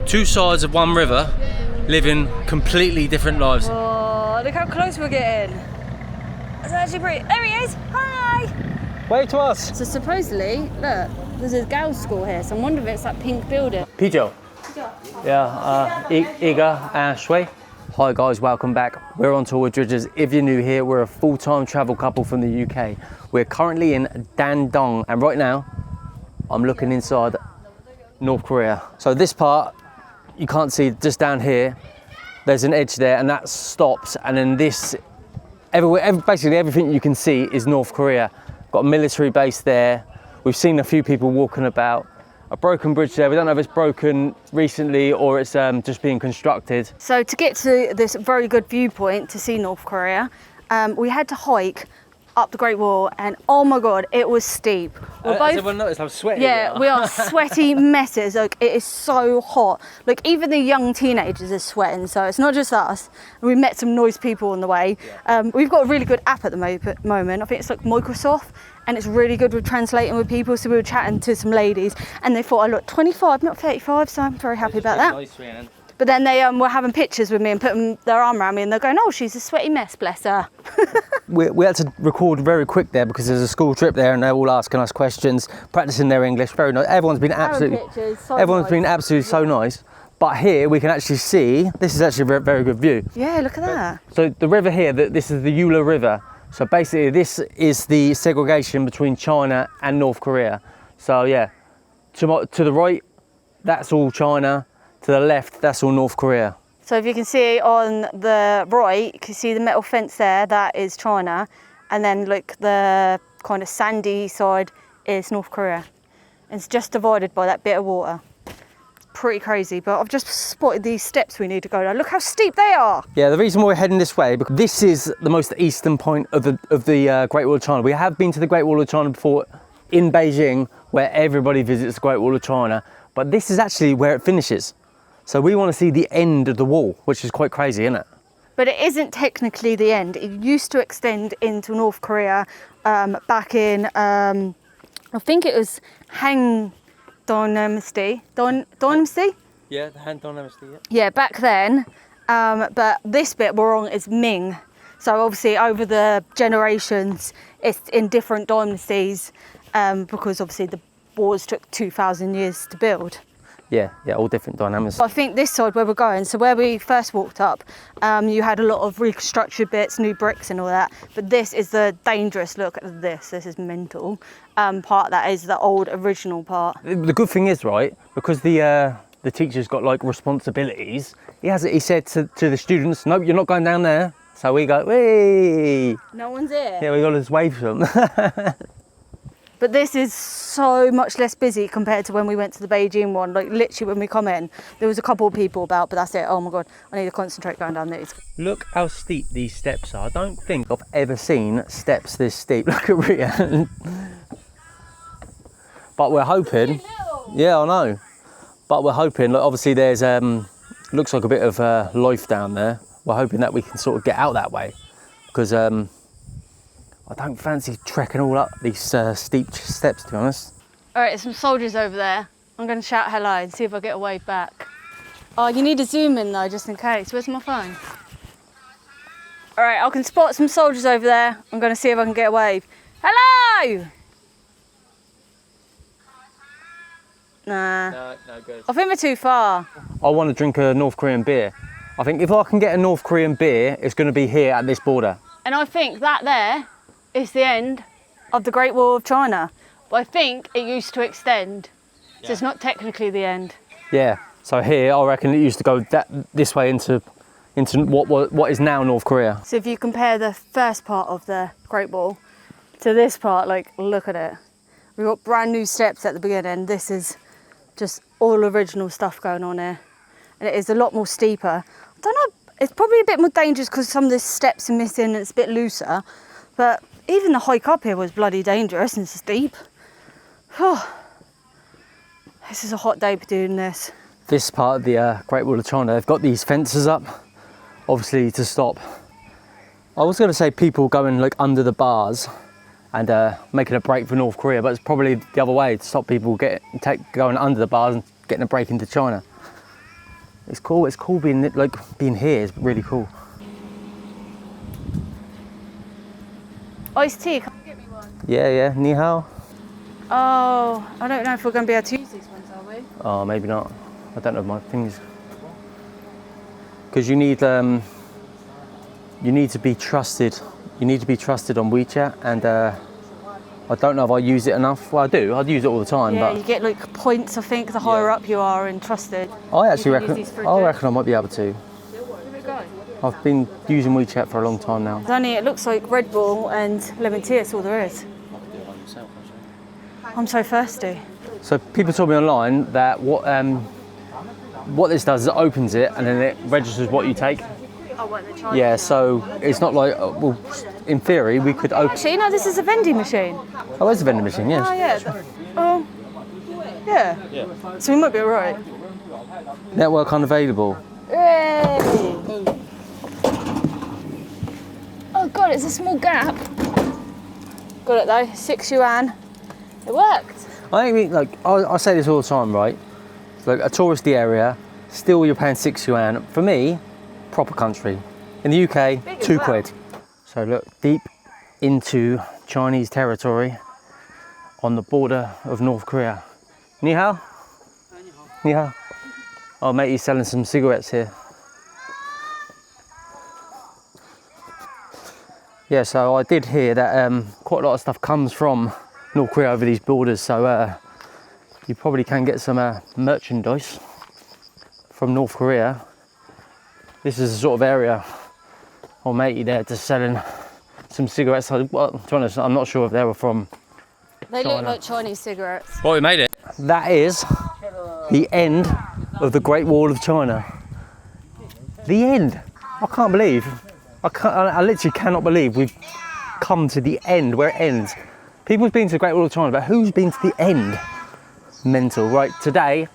Two sides of one river, living completely different lives. Oh, look how close we're getting. It's actually pretty. There he is. Hi. Wave to us. So supposedly, look, there's a girls' school here. So I wonder if it's that pink building. Pijo. Yeah, Iga and Shui. Hi guys, welcome back. We're on tour with Dridgers. If you're new here, we're a full-time travel couple from the UK. We're currently in Dandong, and right now, I'm looking inside North Korea. So this part, you can't see just down here, there's an edge there and that stops, and then this, basically everything you can see is North Korea. Got a military base there. We've seen a few people walking about. A broken bridge there. We don't know if it's broken recently or it's just being constructed. So to get to this very good viewpoint to see North Korea, we had to hike up the Great Wall, and oh my god, it was steep. Has everyone noticed how sweaty we are? We are sweaty messes. Like, it is so hot. Like, even the young teenagers are sweating, so it's not just us. We met some nice people on the way. We've got a really good app at the moment. I think it's like Microsoft, and it's really good with translating with people. So we were chatting to some ladies, and they thought I looked 25, not 35, so I'm very happy about that. Nice, Reanne. But then they were having pictures with me and putting their arm around me, and they're going, oh, she's a sweaty mess, bless her. We had to record very quick there because there's a school trip there and they're all asking us questions, practicing their English. Very nice. Everyone's been absolutely so nice. But here we can actually see, this is actually a very good view. Yeah, look at that. So the river here, this is the Eula River. So basically this is the segregation between China and North Korea. So yeah, to the right, that's all China. To the left, that's all North Korea. So if you can see on the right, you can see the metal fence there, that is China. And then like the kind of sandy side is North Korea. It's just divided by that bit of water. Pretty crazy, but I've just spotted these steps we need to go down. Look how steep they are. Yeah, the reason why we're heading this way, because this is the most eastern point of the Great Wall of China. We have been to the Great Wall of China before in Beijing, where everybody visits the Great Wall of China, but this is actually where it finishes. So we want to see the end of the wall, which is quite crazy, isn't it? But it isn't technically the end. It used to extend into North Korea back in, I think it was Han Dynasty. Dynasty? Yeah, the Han Dynasty, yeah. Yeah, back then. But this bit we're on is Ming. So obviously over the generations, it's in different dynasties because obviously the wars took 2,000 years to build. Yeah, all different dynamics. I think this side where we're going, so where we first walked up, you had a lot of reconstructed bits, new bricks and all that, but this is the dangerous, look at this is mental, part that is the old original part. The good thing is, right, because the teacher's got like responsibilities, he said to the students, nope, you're not going down there. So we go, whee! No one's here. Yeah, we got to just wave to them. But this is so much less busy compared to when we went to the Beijing one. Like literally when we come in, there was a couple of people about, but that's it. Oh my God, I need to concentrate going down these. Look how steep these steps are. I don't think I've ever seen steps this steep. Look at Reanne. But we're hoping, yeah, I know. But we're hoping, like, obviously there's, looks like a bit of life down there. We're hoping that we can sort of get out that way because I don't fancy trekking all up these steep steps, to be honest. All right, there's some soldiers over there. I'm going to shout hello and see if I get a wave back. Oh, you need to zoom in though, just in case. Where's my phone? All right, I can spot some soldiers over there. I'm going to see if I can get a wave. Hello! Nah. No good. I think we're too far. I want to drink a North Korean beer. I think if I can get a North Korean beer, it's going to be here at this border. And I think that there is the end of the Great Wall of China. But I think it used to extend. So it's not technically the end. Yeah, so here I reckon it used to go this way into what is now North Korea. So if you compare the first part of the Great Wall to this part, like, look at it. We've got brand new steps at the beginning. This is just all original stuff going on here. And it is a lot more steeper. I don't know, it's probably a bit more dangerous because some of the steps are missing and it's a bit looser. But even the hike up here was bloody dangerous and steep. This is a hot day for doing this. This part of the Great Wall of China, they've got these fences up, obviously to stop. I was going to say people going like under the bars and making a break for North Korea, but it's probably the other way, to stop people going under the bars and getting a break into China. It's cool. It's cool being being here. It's really cool. Iced tea, come get me one. Yeah. Ni hao. Oh, I don't know if we're going to be able to use these ones, are we? Oh, maybe not. I don't know my things. Because you need to be trusted. You need to be trusted on WeChat, and I don't know if I use it enough. Well, I do. I'd use it all the time. Yeah, but you get like points, I think, the higher up you are and trusted. I actually reckon. I reckon I might be able to. Give it a go. I've been using WeChat for a long time now. Only it looks like Red Bull and lemon tea. That's all there is. I'm so thirsty. So people told me online that what this does is it opens it and then it registers what you take. Oh, what, the Chinese? Yeah, so it's not like, well, in theory we could open. Actually, no, this is a vending machine. Oh, it's a vending machine, yes. Oh, yeah. Yeah. So we might be alright. Network unavailable. Yay! Oh god, it's a small gap. Got it though, 6 yuan. It worked. I mean, like, I say this all the time, right? It's like a touristy area, still you're paying 6 yuan. For me, proper country. In the UK, Big £2. as well. So look, deep into Chinese territory on the border of North Korea. Ni hao? Ni hao. Oh mate, he's selling some cigarettes here. Yeah, so I did hear that quite a lot of stuff comes from North Korea over these borders, so you probably can get some merchandise from North Korea. This is the sort of area, old matey there just selling some cigarettes. Well, to be honest, I'm not sure if they were from They China. look like Chinese cigarettes. Well, we made it. That is the end of the Great Wall of China. The end. I can't believe. I literally cannot believe we've come to the end where it ends. People have been to the Great Wall of China, but who's been to the end? Mental. Right, today,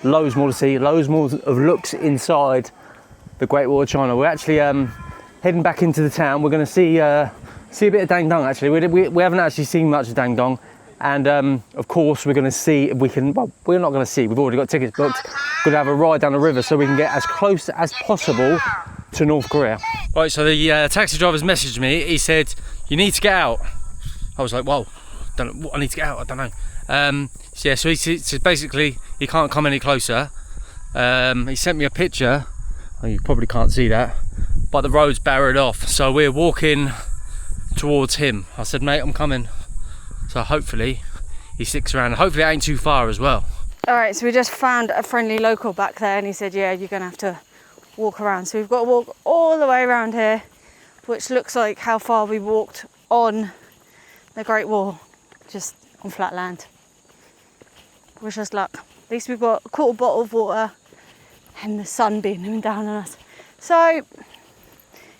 loads more to see, loads more of looks inside the Great Wall of China. We're actually heading back into the town. We're going to see a bit of Dandong actually. We haven't actually seen much of Dandong. And of course, we're going to see if we can, well, we're not going to see, we've already got tickets booked. Going to have a ride down the river so we can get as close as possible to North Korea. Right, so the taxi driver's messaged me. He said, you need to get out. I was like, whoa, don't know, I need to get out, I don't know. Yeah, so he said basically he can't come any closer. He sent me a picture. Oh, you probably can't see that, but the road's barriered off. So we're walking towards him. I said, mate, I'm coming. So hopefully he sticks around. Hopefully it ain't too far as well. All right, so we just found a friendly local back there and he said, yeah, you're gonna have to walk around. So we've got to walk all the way around here, which looks like how far we walked on the Great Wall, just on flat land. Wish us luck. At least we've got a quarter bottle of water and the sun beaming down on us. So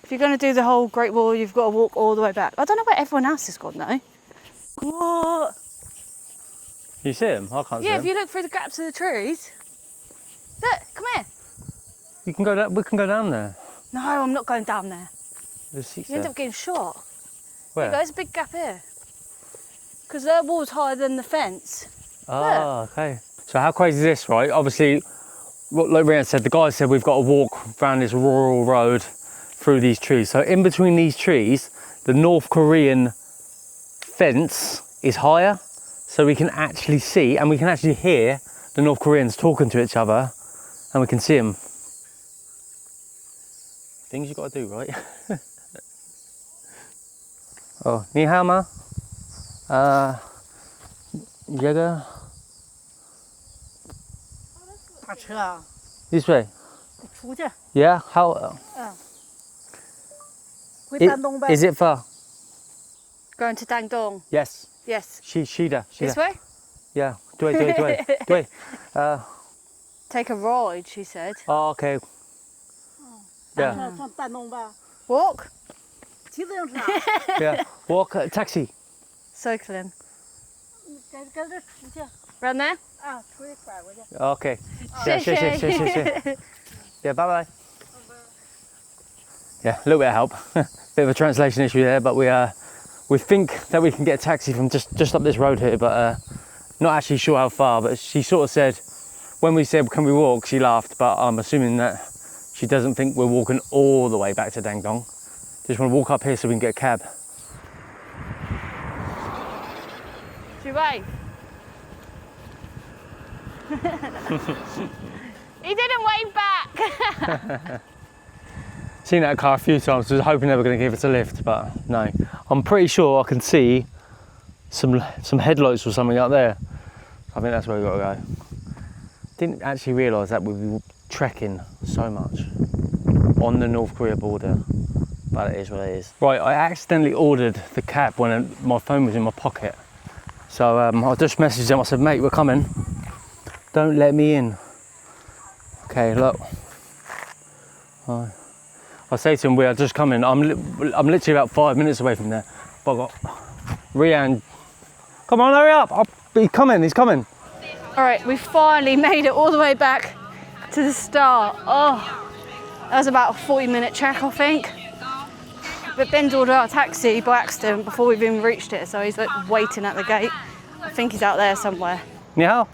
if you're gonna do the whole Great Wall, you've got to walk all the way back. I don't know where everyone else has gone though. What? You see him? I can't see Yeah, him. if you look through the gaps of the trees. Look, come here. You can go. We can go down there. No, I'm not going down there. There's seats You end there. up getting shot. Where? There's a big gap here. Because their wall's higher than the fence. Ah, okay. So how crazy is this, right? Obviously, like Reanne said, the guy said we've got to walk around this rural road through these trees. So in between these trees, the North Korean fence is higher, so we can actually see and we can actually hear the North Koreans talking to each other, and we can see them. Things you got to do, right? Oh, ni hao ma? Jäger? This way. Yeah. How? Is it far? Going to Dandong. Yes. Yes. Shida. This way? Yeah. Do it. Take a ride, she said. Oh, okay. Yeah. Walk? Yeah. Walk. Taxi. Cycling. Round there? Okay. Yeah. Sure. Yeah. Bye. Yeah. A little bit of help. Bit of a translation issue there, but we think that we can get a taxi from just up this road here, but not actually sure how far. But she sort of said when we said, can we walk, she laughed, but I'm assuming that she doesn't think we're walking all the way back to Dandong. Just want to walk up here so we can get a cab. Should we wave? He didn't wave back. Seen that car a few times, was hoping they were going to give us a lift, but no. I'm pretty sure I can see some headlights or something up there. I think that's where we've got to go. Didn't actually realise that we'd be trekking so much on the North Korea border, but it is what it is. Right, I accidentally ordered the cab when my phone was in my pocket. So I just messaged him, I said, mate, we're coming. Don't let me in. Okay, look. I say to him, we are just coming. I'm literally about 5 minutes away from there. But I got Reanne. Come on, hurry up. He's coming. All right, we finally made it all the way back to the start. Oh, that was about a 40-minute trek, I think. But Ben's ordered our taxi by accident before we've even reached it, so he's like waiting at the gate. I think he's out there somewhere. Yeah.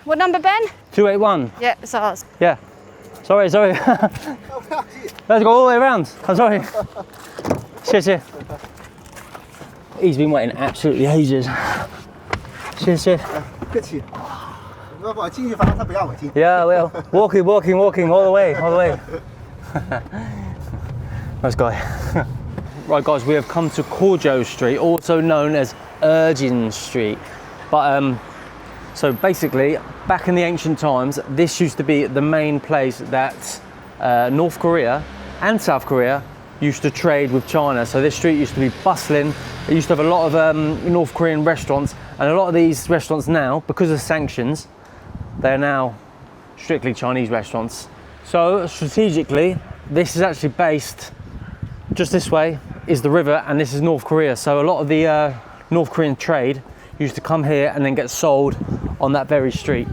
What number, Ben? 281. Yeah, it's ours. Yeah. Sorry. Let's go all the way around. I'm sorry. Shit. He's been waiting absolutely ages. Shit. Yeah, well, walking all the way. Nice guy. Right, guys, we have come to Korjo Street, also known as Urgin Street. But so basically, back in the ancient times, this used to be the main place that North Korea and South Korea used to trade with China. So this street used to be bustling. It used to have a lot of North Korean restaurants, and a lot of these restaurants now, because of sanctions, they're now strictly Chinese restaurants. So strategically, this is actually based just this way is the river, and this is North Korea. So a lot of the North Korean trade used to come here and then get sold on that very street.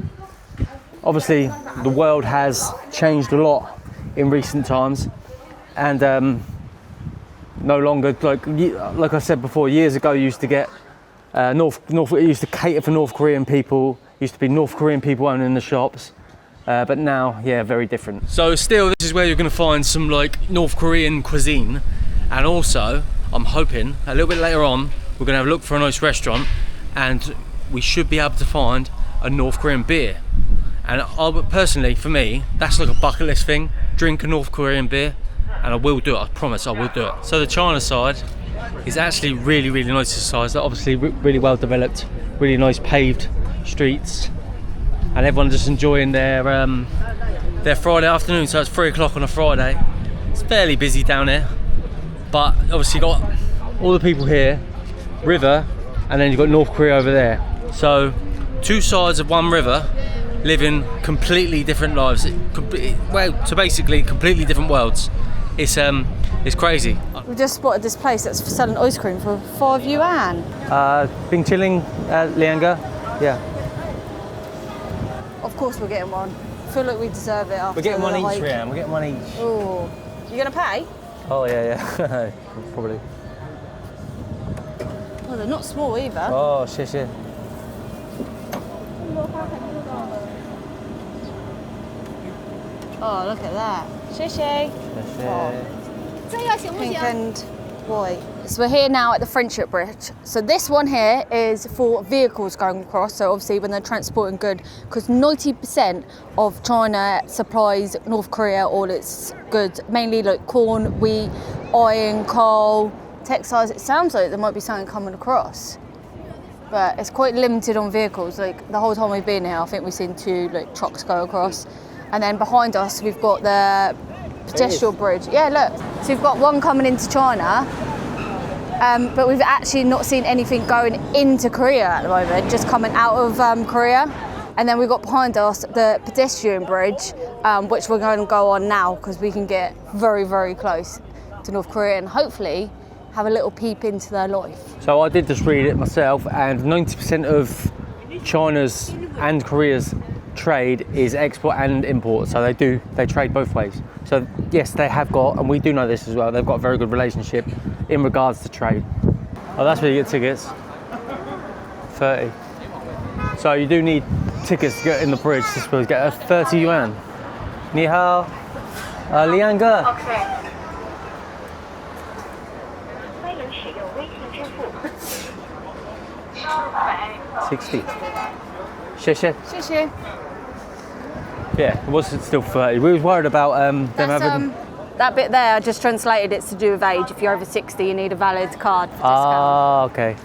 Obviously, the world has changed a lot in recent times, and no longer, like I said before, years ago, you used to get it used to cater for North Korean people. Used to be North Korean people owning the shops, but now, yeah, very different. So still, this is where you're going to find some like North Korean cuisine, and also I'm hoping a little bit later on we're going to have a look for a nice restaurant, and we should be able to find a North Korean beer. And personally, for me, that's like a bucket list thing. Drink a North Korean beer, and I will do it. I promise I will do it. So the China side is actually really, really nice size. They're obviously really well developed, really nice paved streets, and everyone's just enjoying their Friday afternoon. So it's 3 o'clock on a Friday. It's fairly busy down here, but obviously you've got all the people here, river, and then you've got North Korea over there. So two sides of one river, living completely different lives. So basically completely different worlds. It's crazy. We just spotted this place that's selling ice cream for 5 yuan. Bing chilling, Lianga. Yeah. Of course we're getting one. I feel like we deserve it after We're getting one the each, hike. Reanne. We're getting one each. Oh, you gonna pay? Oh yeah. Probably. Oh, they're not small either. Oh, shit. Oh, look at that. Shishy. Pink and white. So we're here now at the Friendship Bridge. So this one here is for vehicles going across. So obviously when they're transporting goods, because 90% of China supplies North Korea all its goods, mainly like corn, wheat, iron, coal, textiles. It sounds like there might be something coming across, but it's quite limited on vehicles. Like the whole time we've been here, I think we've seen 2 like trucks go across. And then behind us, we've got the pedestrian bridge. Yeah, look. So we've got one coming into China, but we've actually not seen anything going into Korea at the moment, just coming out of Korea. And then we've got behind us the pedestrian bridge, which we're going to go on now because we can get very, very close to North Korea and hopefully have a little peep into their life. So I did just read it myself, and 90% of China's and Korea's trade is export and import, so they trade both ways. So yes, they have got, and we do know this as well, they've got a very good relationship in regards to trade. Oh, that's where you get tickets. 30. So you do need tickets to get in the bridge. This supposed to get a 30 yuan. Ni hao, Reanne ge. Okay. 60. 谢谢. 谢谢. Yeah, it was still 30. We was worried about them having. That bit there, I just translated it's to do with age. If you're over 60, you need a valid card for discount. Ah, okay.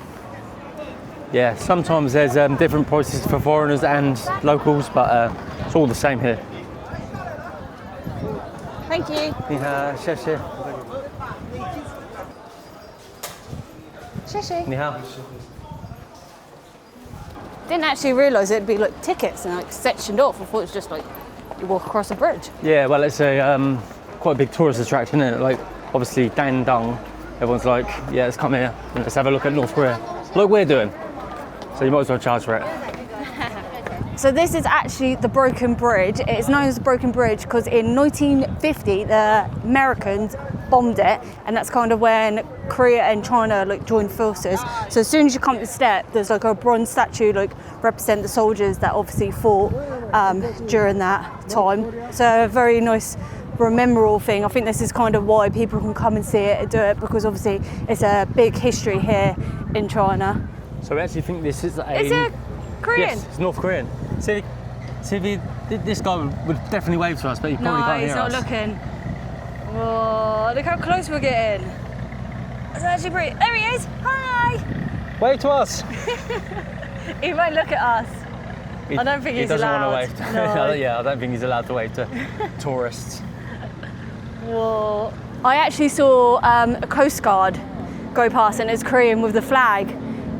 Yeah, sometimes there's different prices for foreigners and locals, but it's all the same here. Thank you. 你好，谢谢。谢谢. 你好。 Didn't actually realise it'd be like tickets and like sectioned off. I thought it was just like you walk across a bridge. Yeah, well, it's a quite a big tourist attraction, isn't it? Like, obviously, Dandong. Everyone's like, yeah, let's come here and let's have a look at North Korea. Like we're doing. So you might as well charge for it. So this is actually the Broken Bridge. It's known as the Broken Bridge because in 1950 the Americans bombed it, and that's kind of when Korea and China like joined forces. So as soon as you come to the step, there's like a bronze statue like represent the soldiers that obviously fought during that time. So a very nice memorable thing. I think this is kind of why people can come and see it and do it, because obviously it's a big history here in China. So we actually think this is a. Is it Korean? Yes, it's North Korean. See, this guy would definitely wave to us, but he probably No, can't hear he's not us. looking. Whoa, look how close we're getting. It's actually pretty. There he is. Hi. Wave to us. He won't look at us. I don't think he's He doesn't allowed. want to wave. No. Yeah, I don't think he's allowed to wave to tourists. Whoa. I actually saw a Coast Guard go past, and it's Korean with the flag,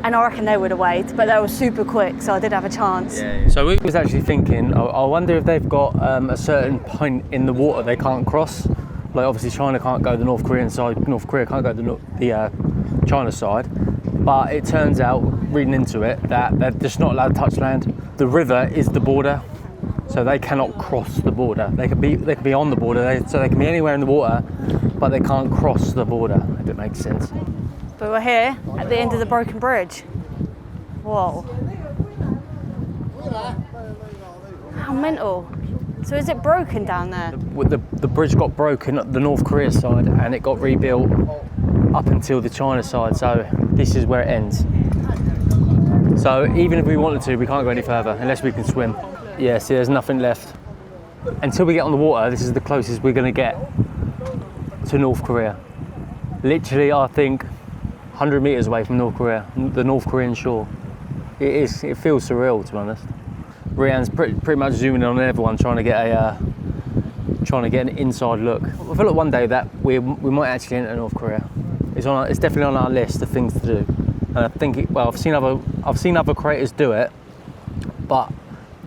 and I reckon they would have waved, but they were super quick, so I did have a chance. Yeah. So we was actually thinking, I wonder if they've got a certain point in the water they can't cross. Like obviously China can't go the North Korean side, North Korea can't go the China side. But it turns out, reading into it, that they're just not allowed to touch land. The river is the border, so they cannot cross the border. They could be on the border, so they can be anywhere in the water, but they can't cross the border, if it makes sense. But we're here at the end of the Broken Bridge. Whoa. How mental. So is it broken down there? The bridge got broken at the North Korea side, and it got rebuilt up until the China side, so this is where it ends. So even if we wanted to, we can't go any further unless we can swim. Yeah, see, there's nothing left. Until we get on the water, this is the closest we're going to get to North Korea. Literally, I think 100 meters away from North Korea, the North Korean shore. It feels surreal, to be honest. Reanne's pretty much zooming in on everyone, trying to get an inside look. I feel like one day that we might actually enter North Korea. It's definitely on our list of things to do. And I think I've seen other creators do it, but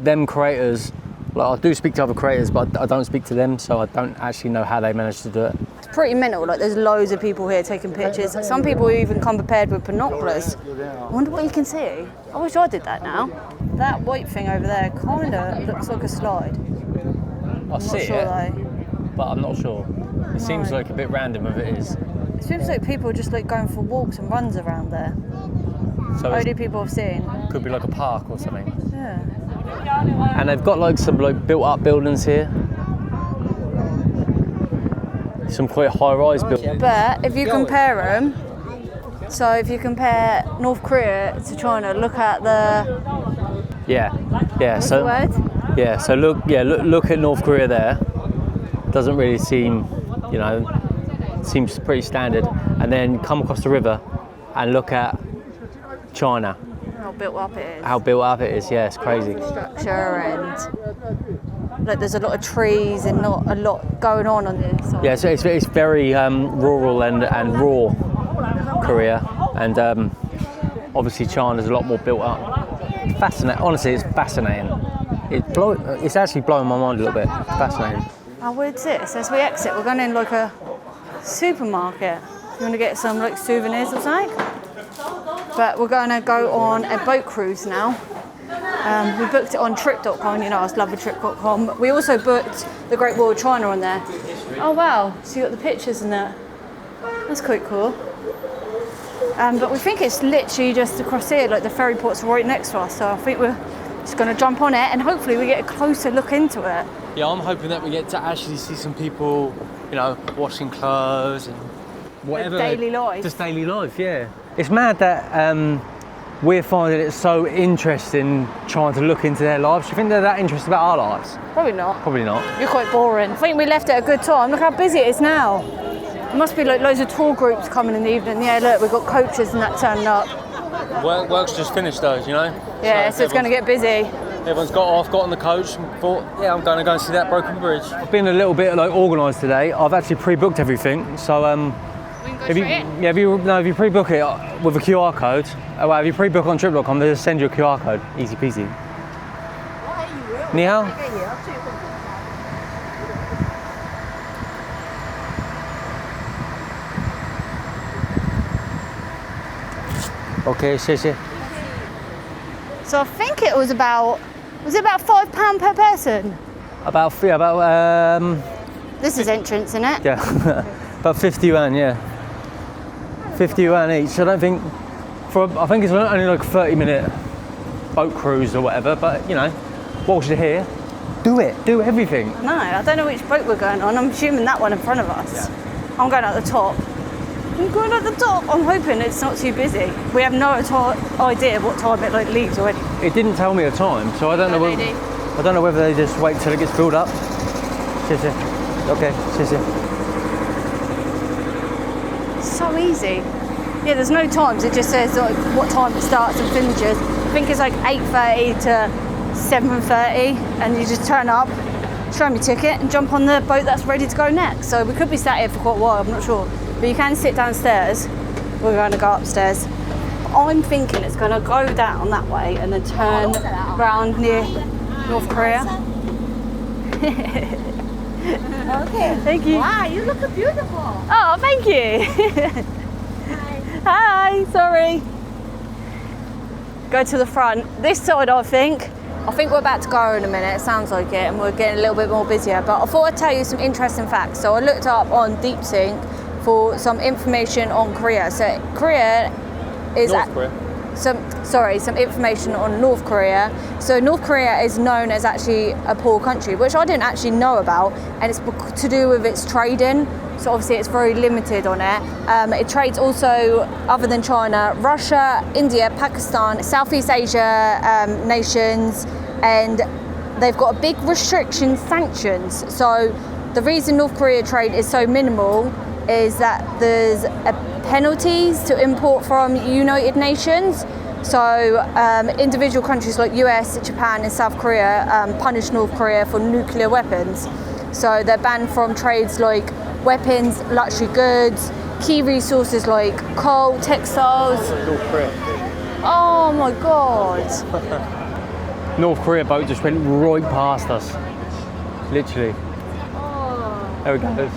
them creators, like I do speak to other creators, but I don't speak to them, so I don't actually know how they managed to do it. It's pretty mental, like there's loads of people here taking pictures. Some people even come prepared with binoculars. I wonder what you can see. I wish I did that now. That white thing over there kinda looks like a slide. I see Not sure it, though. but I'm not sure. It seems like a bit random if it is. It seems like people are just like going for walks and runs around there. So Only people I've seen. could be like a park or something. Yeah. And they've got like some like built up buildings here. Some quite high rise buildings. But if you compare them, so if you compare North Korea to China, look at the Yeah. what's the word? Yeah, so look at North Korea there. Doesn't really seem, seems pretty standard. And then come across the river and look at China. How built up it is. How built up it is, yeah, it's crazy. Structure and like there's a lot of trees and not a lot going on this side. Yeah, so it's very rural and raw Korea, and obviously China's a lot more built up. Fascinating. Honestly, it's fascinating. It's actually blowing my mind a little bit. It's fascinating. How weird's this? As we exit, we're going in like a supermarket. You want to get some like souvenirs or something? But we're going to go on a boat cruise now. We booked it on trip.com, I just love a trip.com. We also booked the Great Wall of China on there. Oh wow, so you got the pictures and that. That's quite cool. But we think it's literally just across here, like the ferry port's right next to us, so I think we're Just gonna jump on it and hopefully we get a closer look into it. Yeah, I'm hoping that we get to actually see some people, you know, washing clothes and whatever. Daily life. Just daily life, yeah. It's mad that we're finding it so interesting trying to look into their lives. Do you think they're that interested about our lives? Probably not. Probably not. You're quite boring. I think we left at a good time. Look how busy it is now. There must be like loads of tour groups coming in the evening. Yeah, look, we've got coaches and that turning up. Work's just finished though, you know? Yeah, so it's going to get busy. Everyone's got off, got on the coach and thought, yeah, I'm going to go and see that broken bridge. I've been a little bit like organised today. I've actually pre-booked everything, so We can go straight in. if you pre-book it with a QR code, well, if you pre-book on trip.com, they just send you a QR code, easy peasy. Ni hao. Okay, 谢谢. So I think it was about £5 per person? About This is entrance, isn't it? yeah, about 50 yuan, yeah. 50 yuan each. I don't think, I think it's only like a 30-minute boat cruise or whatever, but you know, whilst you're here, do everything. No, I don't know which boat we're going on. I'm assuming that one in front of us. Yeah. I'm going at the top. I'm going at the top. I'm hoping it's not too busy. We have no idea what time it like leaves already. It didn't tell me a time, so I don't know. I don't know whether they just wait till it gets filled up. 谢谢. Okay, 谢谢. So easy. Yeah, there's no times. It just says like what time it starts and finishes. I think it's like 8:30 to 7:30, and you just turn up, show them your ticket, and jump on the boat that's ready to go next. So we could be sat here for quite a while. I'm not sure, but you can sit downstairs. We're going to go upstairs. I'm thinking it's going to go down that way and then turn round near North Korea. Okay. Thank you. Wow, you look beautiful. Oh, thank you. Hi, sorry. Go to the front. This side, I think we're about to go in a minute. It sounds like it, and we're getting a little bit more busier. But I thought I'd tell you some interesting facts. So I looked up on DeepSync for some information on Korea. So Korea is North Korea. Some information on North Korea. So North Korea is known as actually a poor country, which I didn't actually know about, and it's to do with its trading. So obviously it's very limited on it. It trades also, other than China, Russia, India, Pakistan, Southeast Asia nations, and they've got a big restriction sanctions. So the reason North Korea trade is so minimal is that there's penalties to import from United Nations. So individual countries like US, Japan and South Korea punish North Korea for nuclear weapons. So they're banned from trades like weapons, luxury goods, key resources like coal, textiles. North Korea. Oh my God. North Korea boat just went right past us. Literally. Oh. There we go.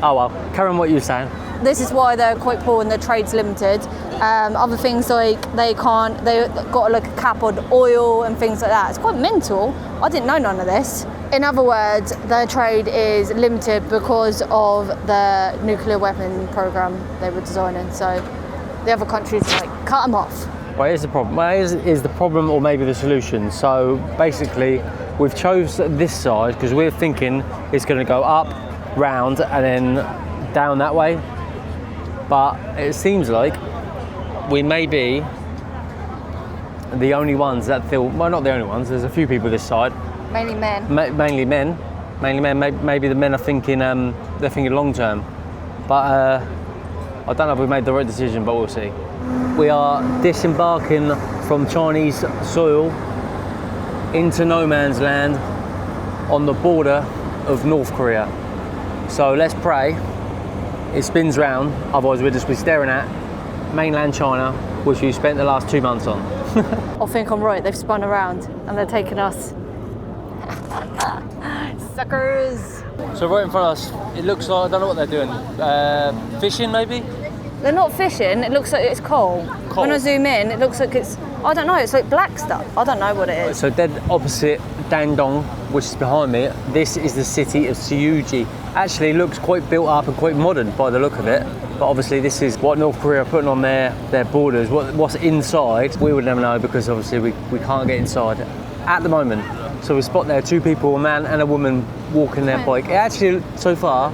Oh well, carry on what you were saying. This is why they're quite poor and their trade's limited. Other things like they've got like a cap on oil and things like that. It's quite mental. I didn't know none of this. In other words, their trade is limited because of the nuclear weapon program they were designing. So the other countries like cut them off. Well, here's the problem. Well, is the problem or maybe the solution. So basically, we've chose this side because we're thinking it's going to go up, round, and then down that way. But it seems like we may be the only ones that feel, well, not the only ones, there's a few people this side. Mainly men. Mainly men. Maybe the men are thinking, they're thinking long term. But I don't know if we've made the right decision, but we'll see. We are disembarking from Chinese soil into no man's land on the border of North Korea. So let's pray it spins round, otherwise we'll just be staring at mainland China, which we spent the last 2 months on. I think I'm right, they've spun around and they're taking us. Suckers! So right in front of us, it looks like, I don't know what they're doing. Fishing maybe? They're not fishing, it looks like it's coal. Coal. When I zoom in, it looks like it's, I don't know, it's like black stuff. I don't know what it is. So dead opposite Dandong, which is behind me, this is the city of Siuji. Actually looks quite built up and quite modern by the look of it. But obviously this is what North Korea are putting on their borders. What's inside, we would never know because obviously we can't get inside. at the moment. So we spot there 2 people, a man and a woman walking their bike. It actually, so far,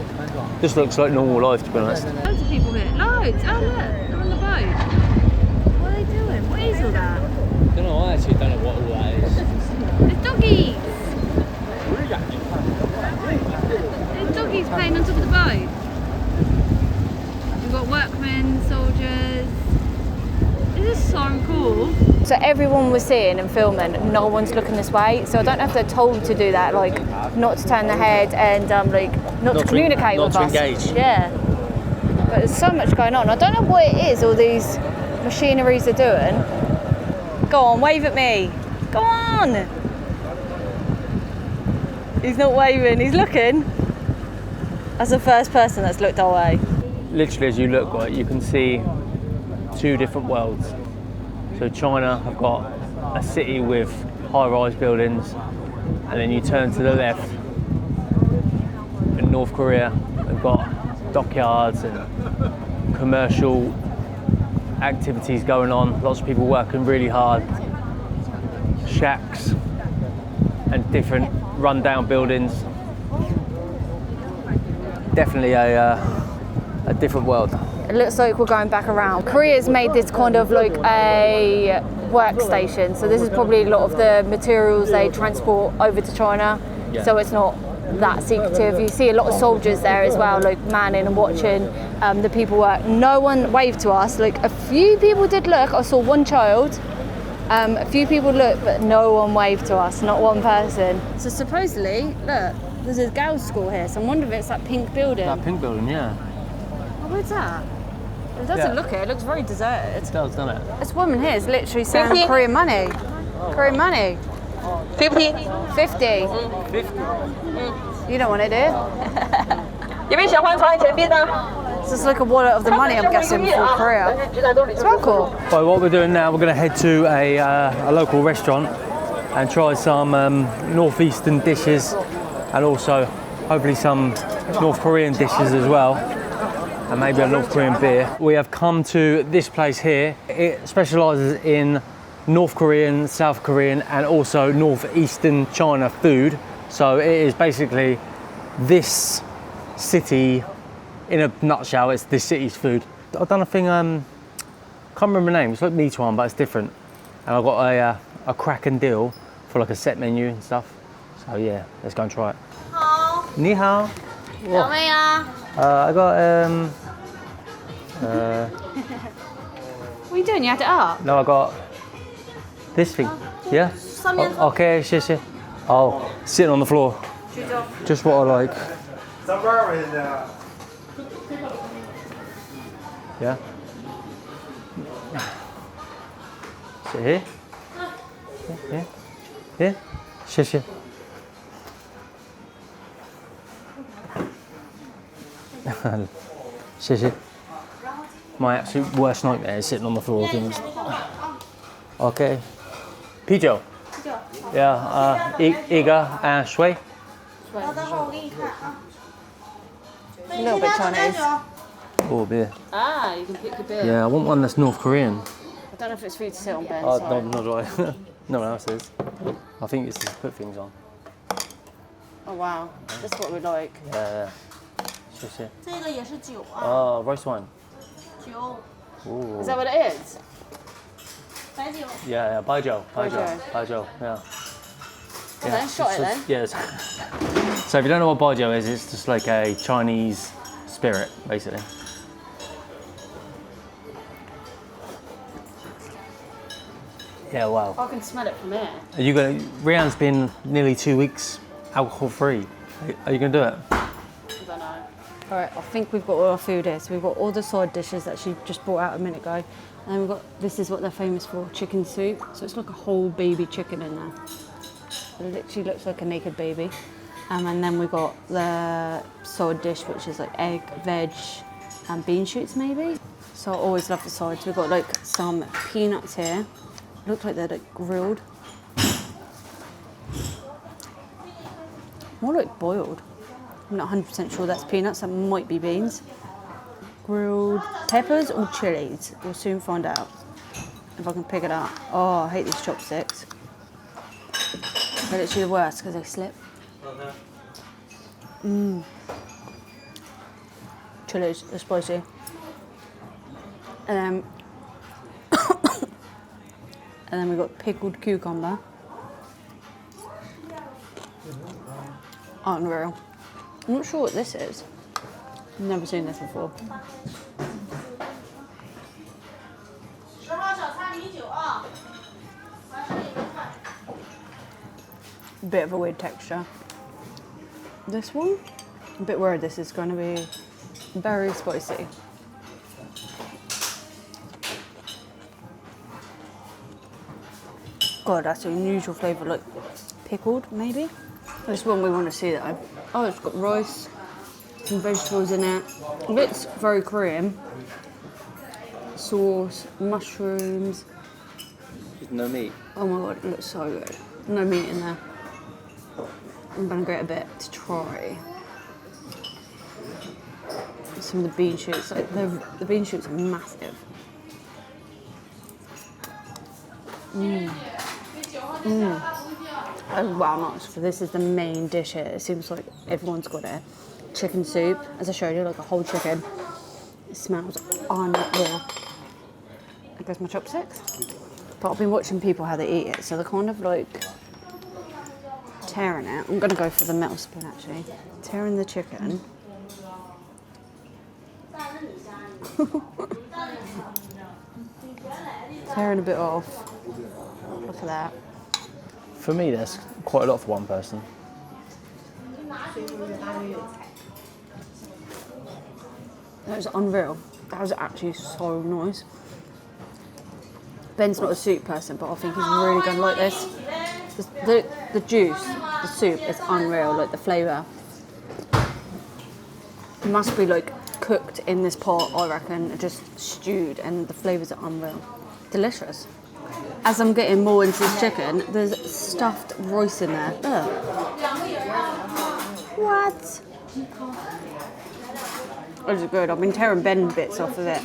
just looks like normal life, to be honest. Loads of people here. Loads. Oh look, they're on the boat. What are they doing? What is all that? I don't know. I actually don't know what all that is. There's doggies. There's doggies playing on top of the boat. We've got workmen, soldiers. This is so cool. So everyone was seeing and filming, no one's looking this way. So I don't know if they're told to do that, like not to turn their head and like not to communicate with us. Not to engage. Yeah. But there's so much going on. I don't know what it is all these machineries are doing. Go on, wave at me. Go on. He's not waving, he's looking. That's the first person that's looked our way. Literally, as you look, right, you can see 2 different worlds. So China have got a city with high-rise buildings, and then you turn to the left, in North Korea, they've got dockyards and commercial activities going on, lots of people working really hard, shacks and different run-down buildings. Definitely a different world. It looks like we're going back around. Korea's made this kind of like a workstation. So this is probably a lot of the materials they transport over to China. Yeah. So it's not that secretive. You see a lot of soldiers there as well, like manning and watching the people work. No one waved to us. Like a few people did look. I saw one child. A few people looked, but no one waved to us, not one person. So supposedly, look, there's a girls' school here. So I'm wondering if it's that pink building. That pink building, yeah. Oh, where's that? It doesn't look it. It looks very deserted. It does, doesn't it? This woman here is literally saying Korean money. Korean money. 50. 50. 50. You don't want it, do you? 有没有想换放在钱币呢？ It's just like a wallet of the money, I'm guessing, for Korea. It's very cool. So what we're doing now, we're going to head to a local restaurant and try some northeastern dishes, and also hopefully some North Korean dishes as well, and maybe a North Korean beer. We have come to this place here. It specialises in North Korean, South Korean and also northeastern China food. So it is basically this city, in a nutshell, it's this city's food. I've done a thing, can't remember the name, it's like Meituan, but it's different. And I've got a cracking deal for like a set menu and stuff. So yeah, let's go and try it. Ni hao. Whoa. I got What are you doing? You had it up? no, I got this thing. Yeah? Okay, 谢谢. Oh, sitting on the floor. Just what I like. Yeah? Sit here. Yeah. Yeah. 谢谢. My absolute worst nightmare is sitting on the floor of things. Okay. 啤酒. Yeah, 一个 shui. A little bit Chinese. Oh, beer. Ah, you can pick your beer. Yeah, I want one that's North Korean. I don't know if it's for you to sit on, Ben. Oh, sorry. no, not do I. No one else is. I think it's to put things on. Oh wow, this is what we like. Yeah. 谢谢. 这个也是酒啊， Oh, rice wine. 酒， Ooh. Is that what it is? 白酒。 Yeah, baijiu. Yeah. Well then, shot it then. Yes. So if you don't know what baijiu is, it's just like a Chinese spirit, basically. Yeah, wow. I can smell it from here. Are you gonna? Reanne's been nearly 2 weeks alcohol free. Are you gonna do it? I don't know. All right, I think we've got all our food here. So we've got all the side dishes that she just brought out a minute ago. And then we've got, this is what they're famous for, chicken soup. So it's like a whole baby chicken in there. It literally looks like a naked baby. And then we've got the side dish, which is like egg, veg, and bean shoots maybe. So I always love the sides. We've got like some peanuts here. Look like they're like grilled. More like boiled. I'm not 100% sure that's peanuts, that might be beans. Grilled peppers or chilies? We'll soon find out if I can pick it up. Oh, I hate these chopsticks. They're literally the worst because they slip. Chilies are spicy. And then we got pickled cucumber. Unreal. I'm not sure what this is. Never seen this before. Bit of a weird texture. This one, a bit worried this is going to be very spicy. God, that's an unusual flavour, like pickled maybe. This one we want to see though. Oh, it's got rice, some vegetables in it. It's very Korean. Sauce, mushrooms. No meat. Oh my god, it looks so good. No meat in there. I'm gonna get a bit to try. Some of the bean shoots, like the bean shoots are massive. Oh wow, nice. So this is the main dish here. It seems like everyone's got it. Chicken soup, as I showed you, like a whole chicken. It smells unreal. I guess my chopsticks. But I've been watching people how they eat it, so they're kind of like tearing it. I'm gonna go for the metal spoon actually. Tearing the chicken. Tearing a bit off. Look at that. For me, that's quite a lot for one person. That was unreal. That was actually so nice. Ben's not a soup person, but I think he's really gonna like this. The juice, the soup is unreal, like the flavour. It must be like cooked in this pot, I reckon, just stewed, and the flavours are unreal. Delicious. As I'm getting more into this chicken, there's stuffed rice in there. Ugh. What? This is good. I've been tearing Ben bits off of it.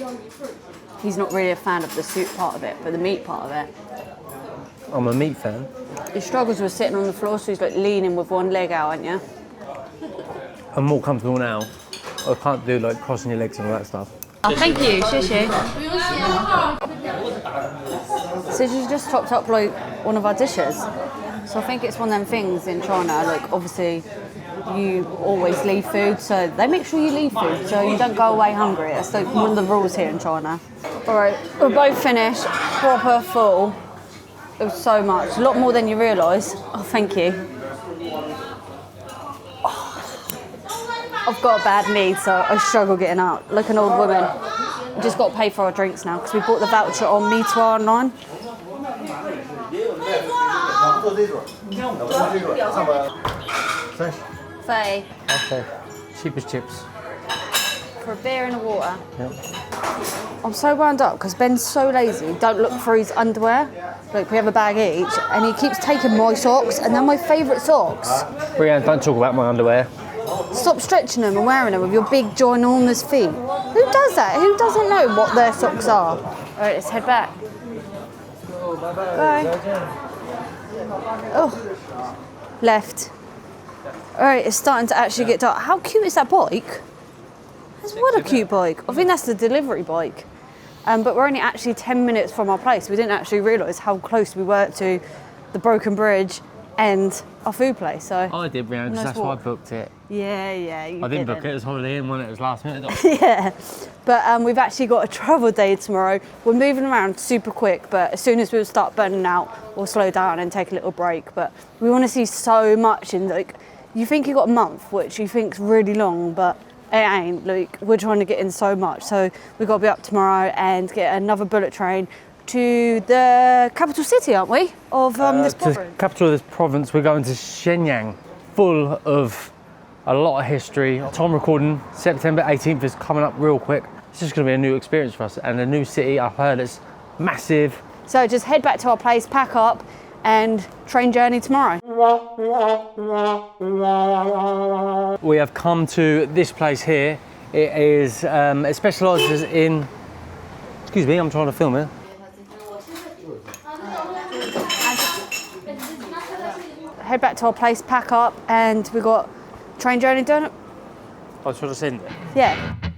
He's not really a fan of the soup part of it, but the meat part of it. I'm a meat fan. He struggles with sitting on the floor, so he's like leaning with one leg out, aren't you? I'm more comfortable now. I can't do like crossing your legs and all that stuff. Oh, thank you, Shishi. So she's just topped up like one of our dishes. So I think it's one of them things in China, like obviously you always leave food, so they make sure you leave food so you don't go away hungry. That's like one of the rules here in China. All right, we're both finished, proper full. It was so much, a lot more than you realise. Oh, thank you. I've got a bad knee, so I struggle getting out, like an old woman. We just got to pay for our drinks now because we bought the voucher on Meituan online. Faye. Okay. Cheapest chips. For a beer and a water. Yep. I'm so wound up because Ben's so lazy. Don't look for his underwear. Like we have a bag each, and he keeps taking my socks, and they're my favourite socks. Reanne, don't talk about my underwear. Stop stretching them and wearing them with your big ginormous feet. Who does that? Who doesn't know what their socks are? All right, let's head back. Bye. Oh, left. All right, it's starting to actually get dark. How cute is that bike? What a cute bike. I think that's the delivery bike. But we're only actually 10 minutes from our place. We didn't actually realise how close we were to the broken bridge and our food place. So I did, Reanne, because that's why I booked it. Yeah, you I didn't book it, it was Holiday Inn when it was last minute. Yeah, but we've actually got a travel day tomorrow. We're moving around super quick, but as soon as we start burning out, we'll slow down and take a little break. But we want to see so much in, like, you think you got a month, which you think's really long, but it ain't. Like, we're trying to get in so much. So we've got to be up tomorrow and get another bullet train to the capital city, aren't we, of this province? To the capital of this province, we're going to Shenyang, full of a lot of history. Time recording, September 18th is coming up real quick. It's just going to be a new experience for us and a new city. I've heard it's massive. So just head back to our place, pack up, and train journey tomorrow. We have come to this place here. It is, it specialises in, excuse me, I'm trying to film it. head back to our place, pack up, and we got train journey done. Oh, should I send it? Yeah.